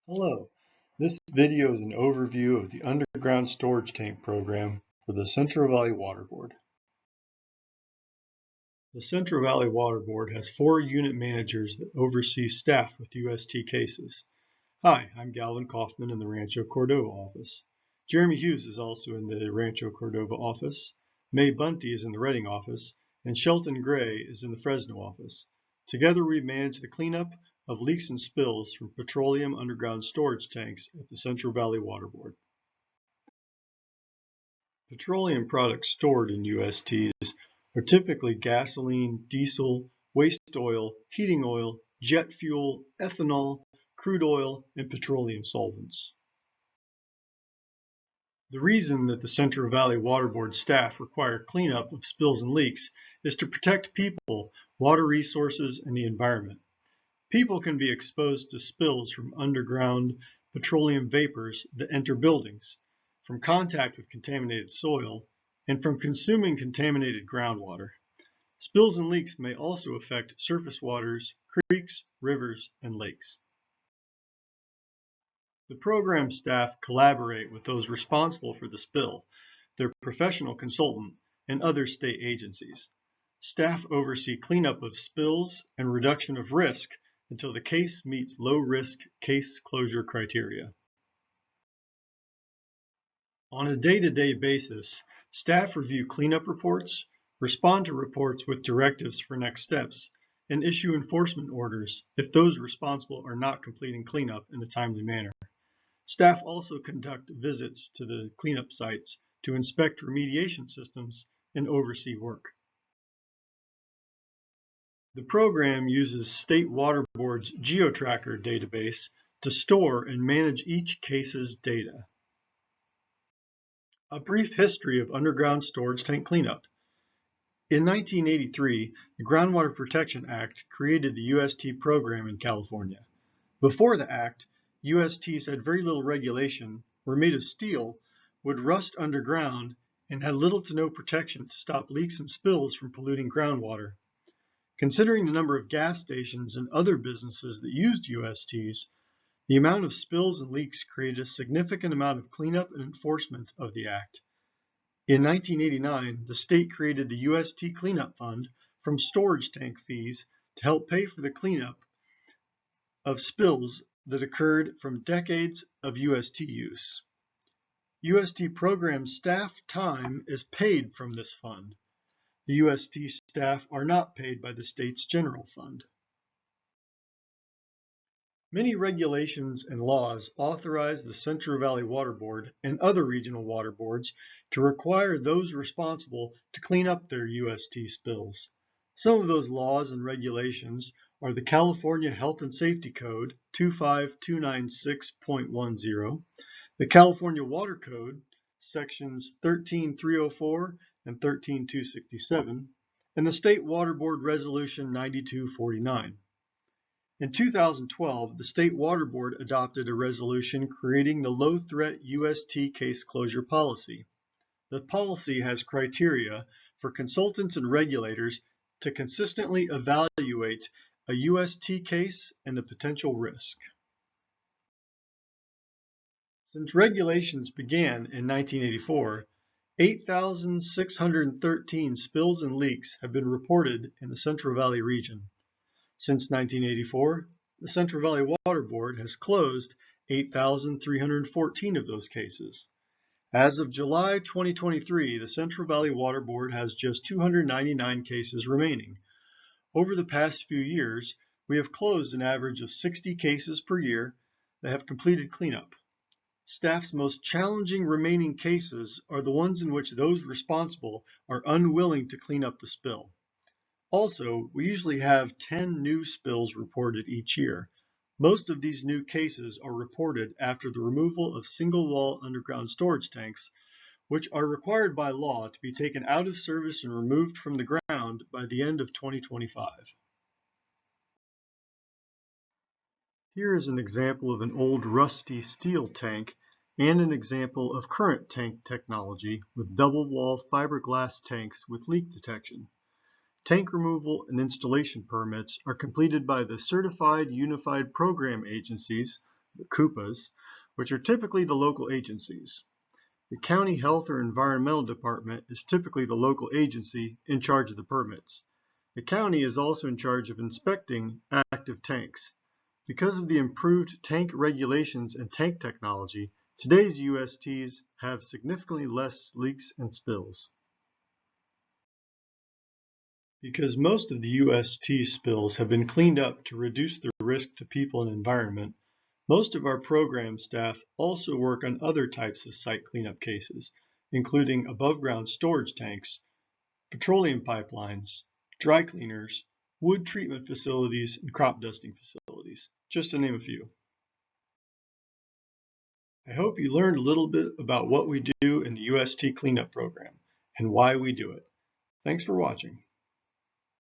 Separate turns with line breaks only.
Hello, this video is an overview of the underground storage tank program for the Central Valley Water Board. The Central Valley Water Board has 4 unit managers that oversee staff with UST cases. Hi, I'm Galvin Kaufman in the Rancho Cordova office. Jeremy Hughes is also in the Rancho Cordova office. May Bunty is in the Redding office, and Shelton Gray is in the Fresno office. Together we manage the cleanup of leaks and spills from petroleum underground storage tanks at the Central Valley Water Board. Petroleum products stored in USTs are typically gasoline, diesel, waste oil, heating oil, jet fuel, ethanol, crude oil, and petroleum solvents. The reason that the Central Valley Water Board staff require cleanup of spills and leaks is to protect people, water resources, and the environment. People can be exposed to spills from underground petroleum vapors that enter buildings, from contact with contaminated soil, and from consuming contaminated groundwater. Spills and leaks may also affect surface waters, creeks, rivers, and lakes. The program staff collaborate with those responsible for the spill, their professional consultant, and other state agencies. Staff oversee cleanup of spills and reduction of risk until the case meets low-risk case closure criteria. On a day-to-day basis, staff review cleanup reports, respond to reports with directives for next steps, and issue enforcement orders if those responsible are not completing cleanup in a timely manner. Staff also conduct visits to the cleanup sites to inspect remediation systems and oversee work. The program uses State Water Board's GeoTracker database to store and manage each case's data. A brief history of underground storage tank cleanup. In 1983, the Groundwater Protection Act created the UST program in California. Before the act, USTs had very little regulation, were made of steel, would rust underground, and had little to no protection to stop leaks and spills from polluting groundwater. Considering the number of gas stations and other businesses that used USTs, the amount of spills and leaks created a significant amount of cleanup and enforcement of the act. In 1989, the state created the UST Cleanup Fund from storage tank fees to help pay for the cleanup of spills that occurred from decades of UST use. UST program staff time is paid from this fund. The UST staff are not paid by the state's general fund. Many regulations and laws authorize the Central Valley Water Board and other regional water boards to require those responsible to clean up their UST spills. Some of those laws and regulations are the California Health and Safety Code 25296.10, the California Water Code sections 13304 and 13267, and the State Water Board Resolution 9249. In 2012, the State Water Board adopted a resolution creating the Low Threat UST Case Closure Policy. The policy has criteria for consultants and regulators to consistently evaluate a UST case and the potential risk. Since regulations began in 1984, 8,613 spills and leaks have been reported in the Central Valley region. Since 1984, the Central Valley Water Board has closed 8,314 of those cases. As of July 2023, the Central Valley Water Board has just 299 cases remaining. Over the past few years, we have closed an average of 60 cases per year that have completed cleanup. Staff's most challenging remaining cases are the ones in which those responsible are unwilling to clean up the spill. Also, we usually have 10 new spills reported each year. Most of these new cases are reported after the removal of single-wall underground storage tanks, which are required by law to be taken out of service and removed from the ground by the end of 2025. Here is an example of an old rusty steel tank and an example of current tank technology with double-wall fiberglass tanks with leak detection. Tank removal and installation permits are completed by the Certified Unified Program Agencies, the CUPAs, which are typically the local agencies. The County Health or Environmental Department is typically the local agency in charge of the permits. The county is also in charge of inspecting active tanks. Because of the improved tank regulations and tank technology, today's USTs have significantly less leaks and spills. Because most of the UST spills have been cleaned up to reduce the risk to people and environment, most of our program staff also work on other types of site cleanup cases, including above-ground storage tanks, petroleum pipelines, dry cleaners, wood treatment facilities, and crop dusting facilities, just to name a few. I hope you learned a little bit about what we do in the UST cleanup program and why we do it. Thanks for watching.